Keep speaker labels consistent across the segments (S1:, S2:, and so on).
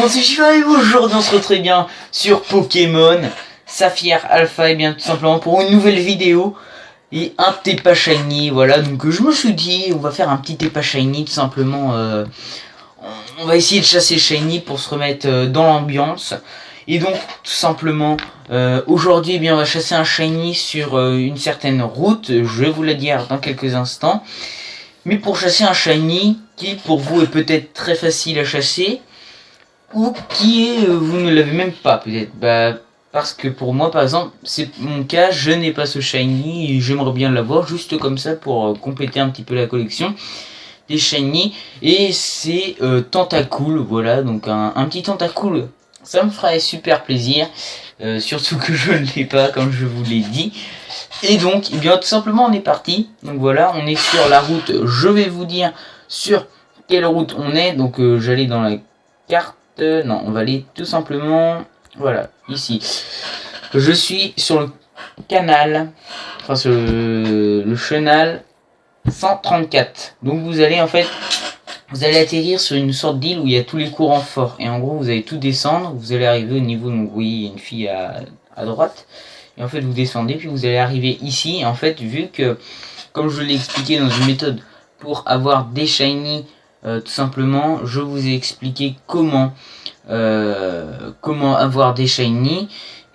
S1: monde, c'est Shiva et aujourd'hui on se retrouve très bien sur Pokémon Saphir Alpha et bien tout simplement pour une nouvelle vidéo et un TEPA Shiny. Voilà, donc je me suis dit on va faire un petit TEPA Shiny tout simplement. On va essayer de chasser Shiny pour se remettre dans l'ambiance. Et donc tout simplement aujourd'hui eh bien on va chasser un Shiny sur une certaine route. Je vais vous la dire dans quelques instants. Mais pour chasser un Shiny qui pour vous est peut-être très facile à chasser, ou qui est, vous ne l'avez même pas peut-être, parce que pour moi par exemple, c'est mon cas, je n'ai pas ce Shiny et j'aimerais bien l'avoir juste comme ça pour compléter un petit peu la collection des Shiny. Et c'est Tentacool, voilà, donc un petit Tentacool, ça me ferait super plaisir, surtout que je ne l'ai pas comme je vous l'ai dit. Et donc, eh bien, tout simplement, on est parti. Donc voilà, on est sur la route. Je vais vous dire sur quelle route on est. Donc, j'allais dans la carte. Non, on va aller tout simplement. Voilà, ici. Je suis sur le canal. Enfin, sur le chenal 134. Donc, vous allez en fait. Vous allez atterrir sur une sorte d'île où il y a tous les courants forts. Et en gros, vous allez tout descendre. Vous allez arriver au niveau. Donc, vous voyez une fille à droite. Et en fait vous descendez puis vous allez arriver ici. Et en fait vu que comme je l'ai expliqué dans une méthode pour avoir des shiny, tout simplement je vous ai expliqué comment avoir des shiny.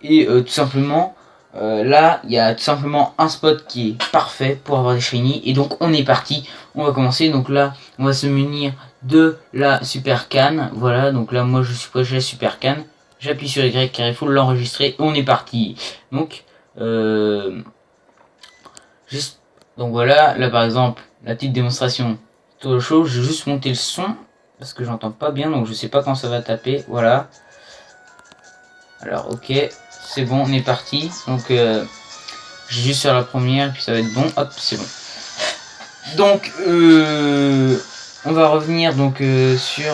S1: Et tout simplement là il y a tout simplement un spot qui est parfait pour avoir des shiny. Et donc on est parti, on va commencer. Donc là on va se munir de la super canne. Voilà, donc là moi je suis prêt, j'ai la super canne. J'appuie sur Y car il faut l'enregistrer. On est parti. Donc, donc voilà. Là par exemple, la petite démonstration. Tout chaud. J'ai juste monté le son parce que j'entends pas bien. Donc je sais pas quand ça va taper. Voilà. Alors ok, c'est bon. On est parti. Donc j'ai juste sur la première puis ça va être bon. Hop, c'est bon. Donc on va revenir donc sur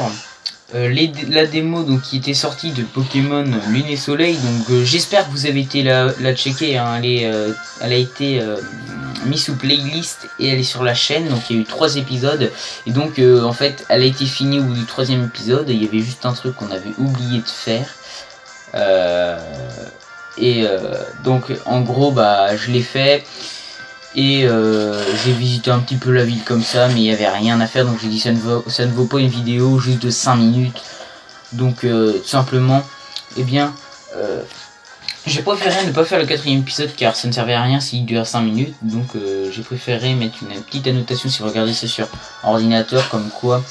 S1: la démo donc qui était sortie de Pokémon Lune et Soleil. Donc j'espère que vous avez été la checker, hein. Elle a été mise sous playlist et elle est sur la chaîne. Donc il y a eu 3 épisodes et donc en fait elle a été finie au bout du 3e épisode. Il y avait juste un truc qu'on avait oublié de faire donc en gros je l'ai fait. Et j'ai visité un petit peu la ville comme ça, mais il n'y avait rien à faire, donc j'ai dit ça ne vaut pas une vidéo juste de 5 minutes. Donc tout simplement, eh bien, j'ai préféré ne pas faire le 4e épisode car ça ne servait à rien s'il dure 5 minutes. Donc j'ai préféré mettre une petite annotation si vous regardez ça sur ordinateur, comme quoi,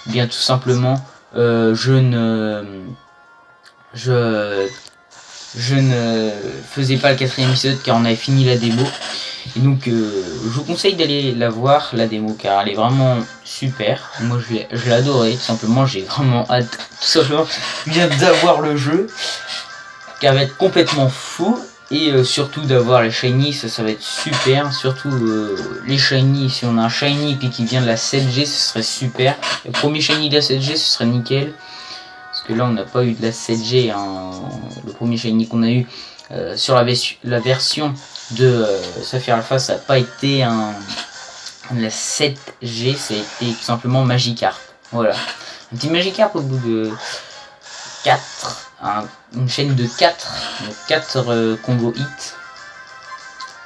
S1: eh bien tout simplement, je ne faisais pas le 4e épisode car on avait fini la démo. Et donc je vous conseille d'aller la voir, la démo, car elle est vraiment super. Moi je l'ai adoré, tout simplement. J'ai vraiment hâte tout simplement bien d'avoir le jeu, car elle va être complètement fou. Et surtout d'avoir les shiny, ça va être super. Surtout les shiny, si on a un shiny qui vient de la 7G, ce serait super. Le premier shiny de la 7G, ce serait nickel. Parce que là on n'a pas eu de la 7G, hein. Le premier shiny qu'on a eu sur la version de Saphir Alpha, ça n'a pas été la 7G, ça a été tout simplement Magikarp. Voilà, un petit Magikarp au bout de 4, une chaîne de 4 combo hits.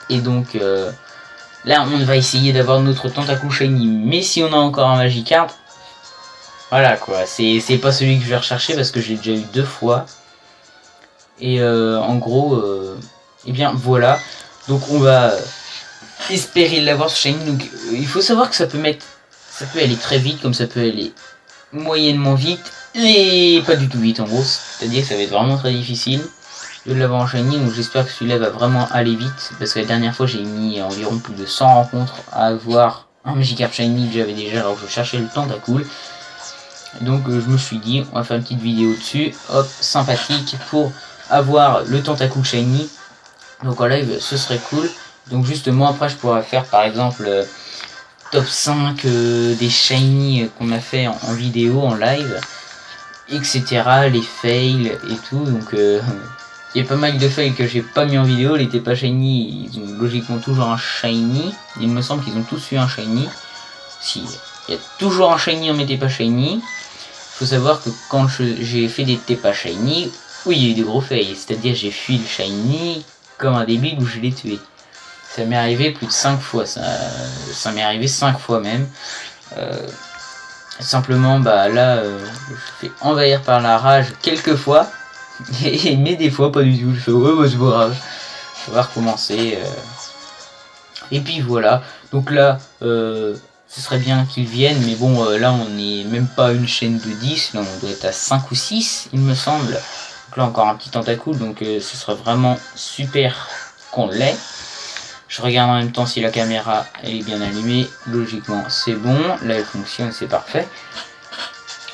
S1: Et donc là on va essayer d'avoir notre Tentacool shiny, mais si on a encore un Magikarp, voilà quoi, c'est pas celui que je vais rechercher parce que j'ai déjà eu 2 fois. Et en gros et bien voilà. Donc on va espérer l'avoir ce shiny. Donc il faut savoir que ça peut aller très vite, comme ça peut aller moyennement vite et pas du tout vite en gros. C'est-à-dire que ça va être vraiment très difficile de l'avoir en shiny. Donc j'espère que celui-là va vraiment aller vite, parce que la dernière fois j'ai mis environ plus de 100 rencontres à avoir un Magikarp shiny que j'avais déjà alors que je cherchais le Tentacool. Donc je me suis dit on va faire une petite vidéo dessus, hop, sympathique, pour avoir le Tentacool shiny. Donc en live ce serait cool. Donc justement après je pourrais faire par exemple top 5 des shiny qu'on a fait en vidéo, en live, etc. Les fails et tout. Donc il y a pas mal de fails que j'ai pas mis en vidéo. Les TEPA shiny, ils ont logiquement toujours un shiny. Il me semble qu'ils ont tous eu un shiny. Si, il y a toujours un shiny en mes TEPA shiny. faut savoir que quand j'ai fait des TP shiny, oui, il y a eu des gros fails, c'est-à-dire j'ai fui le shiny comme un débile où je l'ai tué. Ça m'est arrivé plus de 5 fois, ça m'est arrivé 5 fois même. Simplement, bah là, je fais envahir par la rage quelques fois, mais des fois pas du tout. Je fais ouais, bah, c'est pas grave, on va recommencer. Et puis voilà, donc là, ce serait bien qu'ils viennent, mais bon, là on n'est même pas une chaîne de 10, là on doit être à 5 ou 6, il me semble. Donc là encore un petit tentacule, donc ce serait vraiment super qu'on l'ait. Je regarde en même temps si la caméra elle est bien allumée. Logiquement c'est bon, là elle fonctionne, c'est parfait.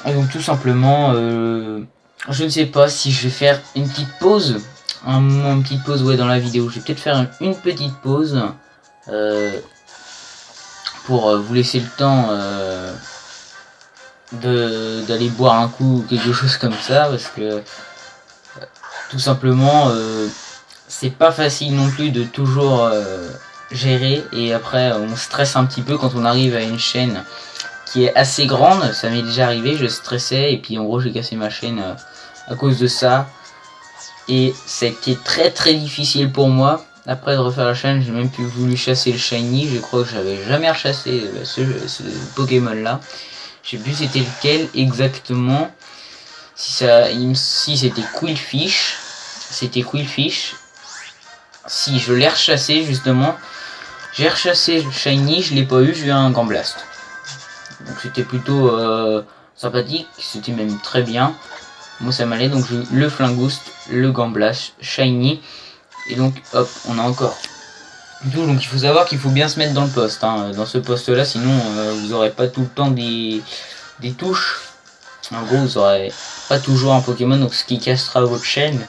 S1: Et donc tout simplement, je ne sais pas si je vais faire une petite pause. Une petite pause ouais, dans la vidéo. Je vais peut-être faire une petite pause pour vous laisser le temps d'aller boire un coup ou quelque chose comme ça. Parce que tout simplement... c'est pas facile non plus de toujours gérer, et après on stresse un petit peu quand on arrive à une chaîne qui est assez grande. Ça m'est déjà arrivé, je stressais et puis en gros j'ai cassé ma chaîne à cause de ça, et ça a été très très difficile pour moi. Après de refaire la chaîne, j'ai même plus voulu chasser le shiny. Je crois que j'avais jamais rechassé ce Pokémon là. Je sais plus c'était lequel exactement, si c'était Qwilfish. C'était Qwilfish. Si je l'ai rechassé justement, j'ai rechassé le shiny, je l'ai pas eu, j'ai eu un Gamblaste. Donc c'était plutôt sympathique, c'était même très bien. Moi ça m'allait, donc j'ai eu le Flingoust, le Gamblaste, shiny. Et donc hop, on a encore tout. Donc il faut savoir qu'il faut bien se mettre dans le poste, hein, dans ce poste là, sinon vous aurez pas tout le temps des touches. En gros vous aurez pas toujours un Pokémon, donc ce qui cassera votre chaîne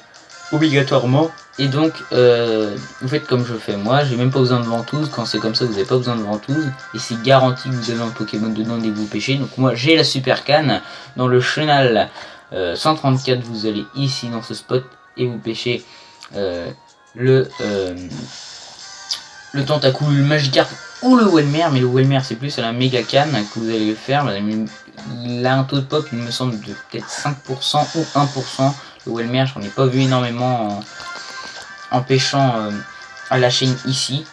S1: obligatoirement. Et donc vous faites comme je fais moi, j'ai même pas besoin de ventouse. Quand c'est comme ça, vous n'avez pas besoin de ventouse, et c'est garanti que vous avez un Pokémon dedans dès que vous pêchez. Donc moi j'ai la super canne. Dans le chenal 134, vous allez ici dans ce spot et vous pêchez le tentacule Magikarp ou le Welmer. Mais le Welmer c'est plus à la méga canne que vous allez le faire. Il a un taux de pop, il me semble, de peut-être 5% ou 1%. Le Welmer, j'en ai pas vu énormément en pêchant à la chaîne ici.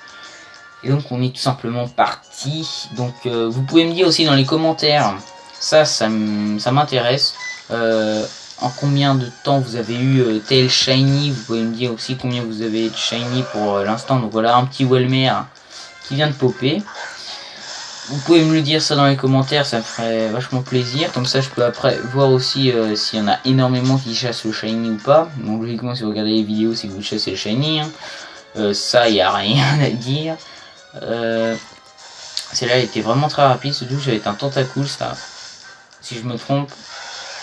S1: Et donc on est tout simplement parti. Donc vous pouvez me dire aussi dans les commentaires, ça m'intéresse, en combien de temps vous avez eu tel shiny. Vous pouvez me dire aussi combien vous avez de shiny pour l'instant. Donc voilà, un petit Welmer qui vient de popper. Vous pouvez me le dire ça dans les commentaires, ça me ferait vachement plaisir. Comme ça je peux après voir aussi s'il y en a énormément qui chassent le shiny ou pas. Donc logiquement si vous regardez les vidéos, c'est que vous chassez le shiny, hein. Ça il n'y a rien à dire. Celle-là elle était vraiment très rapide, surtout que j'avais un tentacule, ça. Si je me trompe,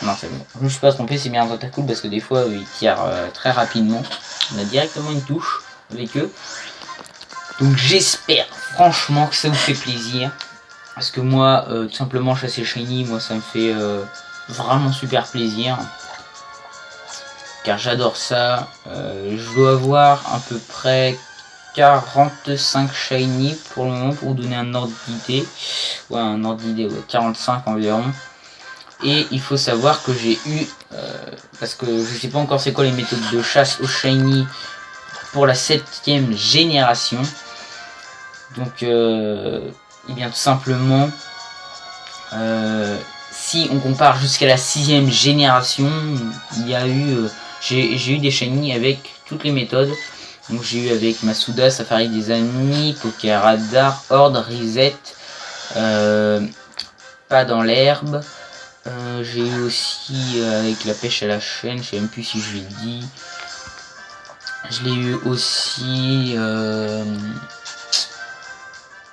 S1: non c'est bon, je ne suis pas trompé, c'est bien un tentacule parce que des fois ils tirent très rapidement. On a directement une touche avec eux. Donc j'espère franchement que ça vous fait plaisir. Parce que moi, tout simplement chasser shiny, moi ça me fait vraiment super plaisir. Car j'adore ça. Je dois avoir à peu près 45 shiny pour le moment, pour vous donner un ordre d'idée. Ouais, un ordre d'idée, ouais, 45 environ. Et il faut savoir que j'ai eu, parce que je sais pas encore c'est quoi les méthodes de chasse au shiny pour la 7ème génération. Donc et bien tout simplement, si on compare jusqu'à la 6ème génération, il y a eu, j'ai eu des shiny avec toutes les méthodes. Donc j'ai eu avec Masuda, Safari des Amis, Pokéradar, Horde, Reset, Pas dans l'herbe. J'ai eu aussi avec la pêche à la chaîne, je sais même plus si je l'ai dit. Je l'ai eu aussi...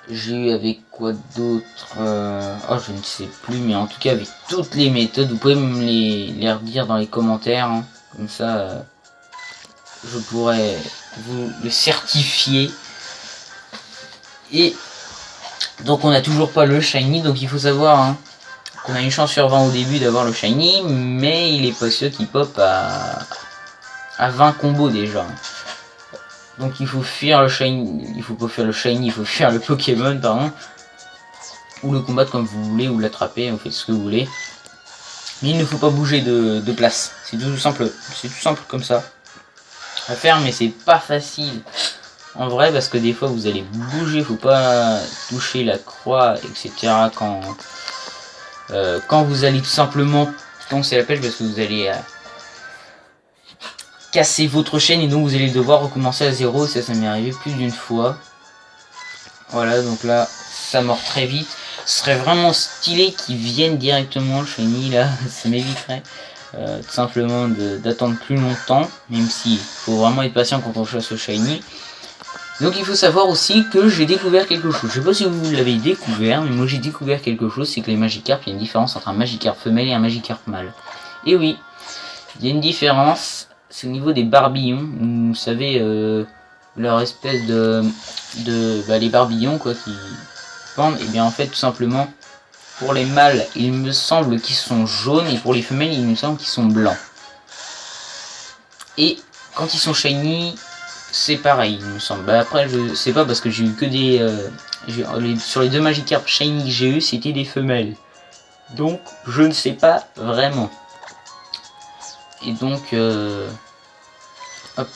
S1: j'ai eu avec quoi d'autre, oh je ne sais plus, mais en tout cas avec toutes les méthodes. Vous pouvez me les redire dans les commentaires, hein. Comme ça je pourrais vous le certifier. Et donc on n'a toujours pas le shiny, donc il faut savoir, hein, qu'on a une chance sur 20 au début d'avoir le shiny, mais il est pas sûr qu'il pop à 20 combos déjà. Donc il faut fuir le shiny, il faut pas faire le shiny, il faut fuir le Pokémon, pardon. Ou le combattre comme vous voulez, ou l'attraper, vous faites ce que vous voulez. Mais il ne faut pas bouger de place. C'est tout simple comme ça à faire, mais c'est pas facile en vrai parce que des fois vous allez bouger, faut pas toucher la croix, etc. Quand vous allez tout simplement lancer la pêche parce que vous allez casser votre chaîne et donc vous allez devoir recommencer à zéro. Ça m'est arrivé plus d'une fois. Voilà, donc là ça mord très vite. Ce serait vraiment stylé qu'ils viennent directement le shiny là, ça m'éviterait tout simplement d'attendre plus longtemps, même s'il faut vraiment être patient quand on chasse le shiny. Donc il faut savoir aussi que j'ai découvert quelque chose. Je sais pas si vous l'avez découvert, mais moi j'ai découvert quelque chose, c'est que les Magikarp, il y a une différence entre un Magikarp femelle et un Magikarp mâle. Et oui, il y a une différence, c'est au niveau des barbillons. Vous savez, leur espèce les barbillons quoi qui pendent, et bien en fait tout simplement, pour les mâles, il me semble qu'ils sont jaunes, et pour les femelles, il me semble qu'ils sont blancs. Et quand ils sont shiny, c'est pareil, il me semble. Bah après, je sais pas parce que j'ai eu que des... sur les deux Magikarp shiny que j'ai eu, c'était des femelles. Donc, je ne sais pas vraiment. Et donc, hop,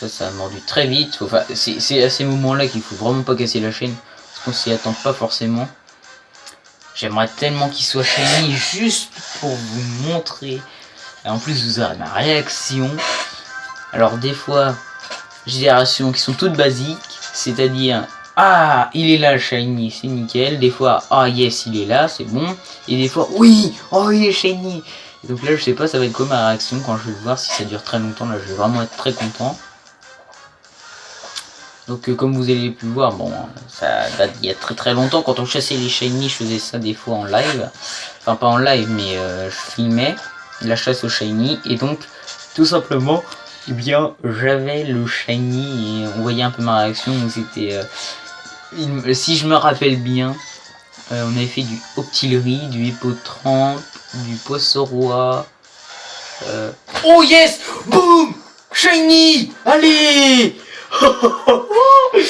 S1: ça a mordu très vite. Enfin, c'est à ces moments-là qu'il faut vraiment pas casser la chaîne, parce qu'on s'y attend pas forcément. J'aimerais tellement qu'il soit shiny juste pour vous montrer. Et en plus, vous aurez ma réaction. Alors, des fois, j'ai des réactions qui sont toutes basiques, c'est-à-dire ah, il est là le shiny, c'est nickel. Des fois, ah yes, il est là, c'est bon. Et des fois, oui, oh il est shiny. Et donc là, je sais pas, ça va être quoi ma réaction quand je vais le voir. Si ça dure très longtemps, là, je vais vraiment être très content. Donc comme vous avez pu voir, bon, ça date il y a très longtemps. Quand on chassait les shiny, je faisais ça des fois en live. Enfin pas en live, mais je filmais la chasse aux shiny. Et donc tout simplement, eh bien j'avais le shiny et on voyait un peu ma réaction. C'était, si je me rappelle bien, on avait fait du Octillery, du Hippotrampe, du Poisson-Roi. Oh yes, boum, shiny, allez. Il est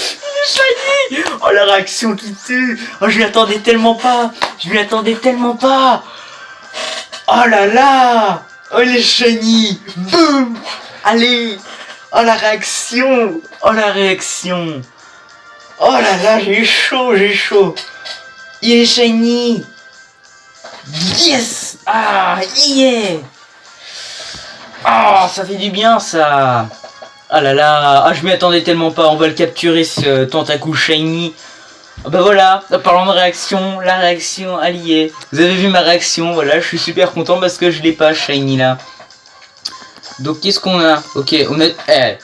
S1: shiny. Oh la réaction qui tue. Oh je m'y attendais tellement pas. Oh là là. Oh il est shiny. Boum. Allez. Oh la réaction. Oh la réaction. Oh là là, j'ai chaud. Il est shiny. Yes. Ah yeah. Ah ça fait du bien ça. Ah là là, ah je m'y attendais tellement pas, on va le capturer ce Tentacool shiny. Ah bah voilà, parlant de réaction, la réaction, elle y est. Vous avez vu ma réaction, voilà, je suis super content parce que je l'ai pas shiny là. Donc qu'est-ce qu'on a? Ok, on a...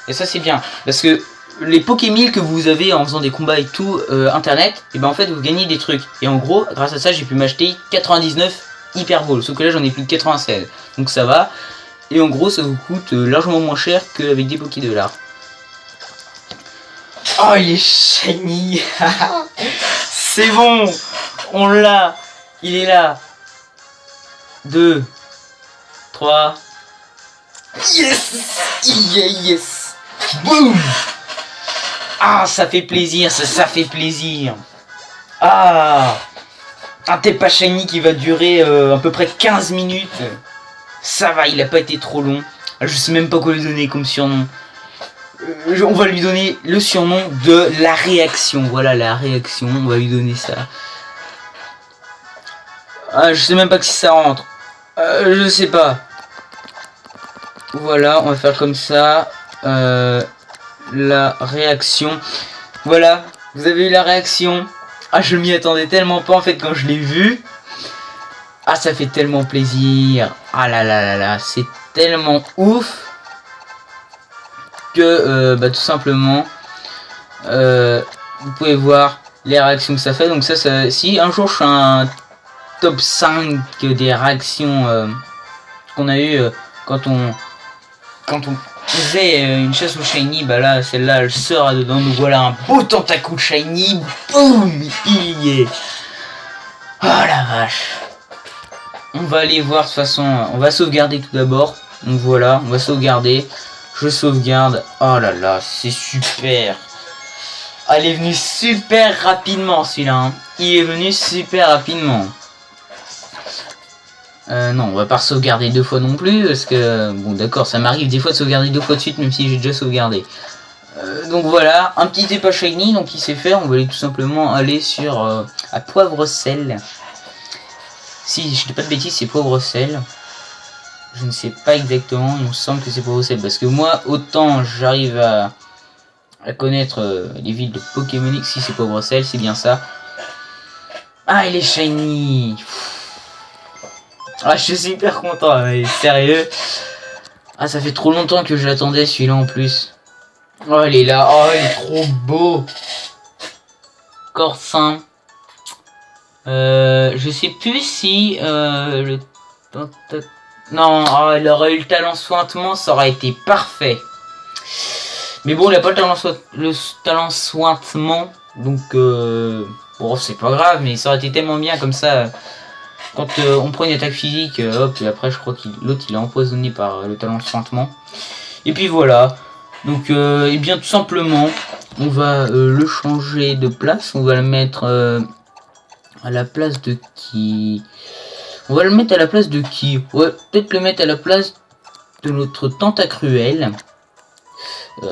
S1: et ça c'est bien, parce que les Pokémon que vous avez en faisant des combats et tout, internet, et ben en fait vous gagnez des trucs. Et en gros, grâce à ça j'ai pu m'acheter 99 Hyper Ball, sauf que là j'en ai plus que 96, donc ça va. Et en gros ça vous coûte largement moins cher qu'avec des Pokédollars. Oh il est shiny. C'est bon. On l'a. Il est là. 2 3. Yes. Yes. Boum. Ah ça fait plaisir. Ça fait plaisir. Ah. Un TP shiny qui va durer à peu près 15 minutes. Ça va, il a pas été trop long. Je sais même pas quoi lui donner comme surnom. On va lui donner le surnom de la réaction. Voilà la réaction, on va lui donner ça. Ah, je sais même pas si ça rentre. Je sais pas. Voilà, on va faire comme ça. La réaction. Voilà, vous avez eu la réaction. Ah, je m'y attendais tellement pas en fait quand je l'ai vu. Ah ça fait tellement plaisir. Ah là là là là, c'est tellement ouf que tout simplement vous pouvez voir les réactions que ça fait. Donc ça si un jour je fais un top 5 des réactions qu'on a eu quand on faisait une chasse au shiny, bah là celle-là elle sera dedans. Donc voilà un beau Tentacool shiny. Boum, il y est. Oh la vache. On va aller voir de toute façon, on va sauvegarder tout d'abord. Donc voilà, on va sauvegarder. Je sauvegarde. Oh là là, c'est super. Ah, il est venu super rapidement celui-là. Hein. Il est venu super rapidement. Non, on va pas sauvegarder 2 fois non plus, parce que, bon d'accord, ça m'arrive des fois de sauvegarder 2 fois de suite, même si j'ai déjà sauvegardé. Donc voilà, un petit dépôt shiny, donc il sait faire, on va aller tout simplement aller sur, à poivre-sel. Si je dis pas de bêtises, c'est poivre-sel. Je ne sais pas exactement, il me semble que c'est poivre-sel, parce que moi, autant j'arrive à connaître les villes de Pokémon, si c'est poivre-sel, c'est bien ça. Ah, il est shiny. Ah, je suis super content, mais sérieux. Ah, ça fait trop longtemps que je l'attendais celui-là en plus. Oh, il est là. Oh, il est trop beau. Corsin. Je sais plus si le... Non, oh, il aurait eu le talent sointement, ça aurait été parfait. Mais bon, il n'a pas le talent sointement. Donc, bon, c'est pas grave, mais ça aurait été tellement bien comme ça. Quand on prend une attaque physique, hop, et après je crois que l'autre il est empoisonné par le talent sointement. Et puis voilà. Donc, et bien tout simplement, on va le changer de place. On va le mettre à la place de qui? On va le mettre à la place de qui? Ouais, peut-être le mettre à la place de notre Tentacruel.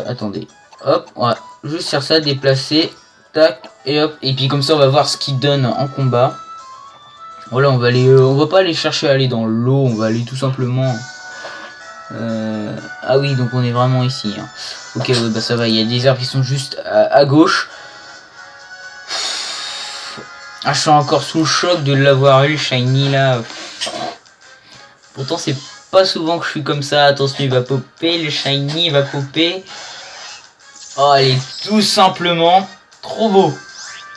S1: Attendez. Hop, ouais. Juste faire ça, déplacer. Tac, et hop. Et puis comme ça, on va voir ce qu'il donne en combat. Voilà, on va aller, on va pas aller chercher à aller dans l'eau, on va aller tout simplement. Ah oui, donc on est vraiment ici. Hein. Ok, ouais, bah ça va. Il y a des arbres qui sont juste à gauche. Ah, je suis encore sous le choc de l'avoir eu, shiny là. Pourtant, c'est pas souvent que je suis comme ça. Attention, il va popper, le shiny va popper. Oh, il est tout simplement trop beau.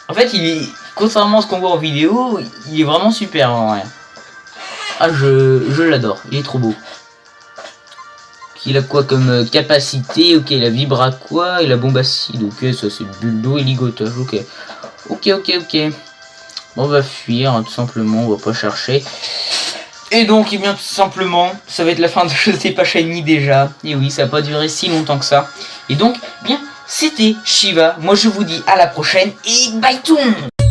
S1: En fait, il est, contrairement à ce qu'on voit en vidéo, il est vraiment super en vrai. Ah, je l'adore, il est trop beau. Il a quoi comme capacité? Ok, il a vibra quoi? Il a bombe acide. Ok, ça c'est bulle d'eau et ligotage. Ok. Ok. Bon, on va fuir, hein, tout simplement, on va pas chercher. Et donc, et bien tout simplement, ça va être la fin de Je sais pas shiny déjà. Et oui, ça va pas durer si longtemps que ça. Et donc, bien, c'était Shiva. Moi je vous dis à la prochaine et bye tout le monde.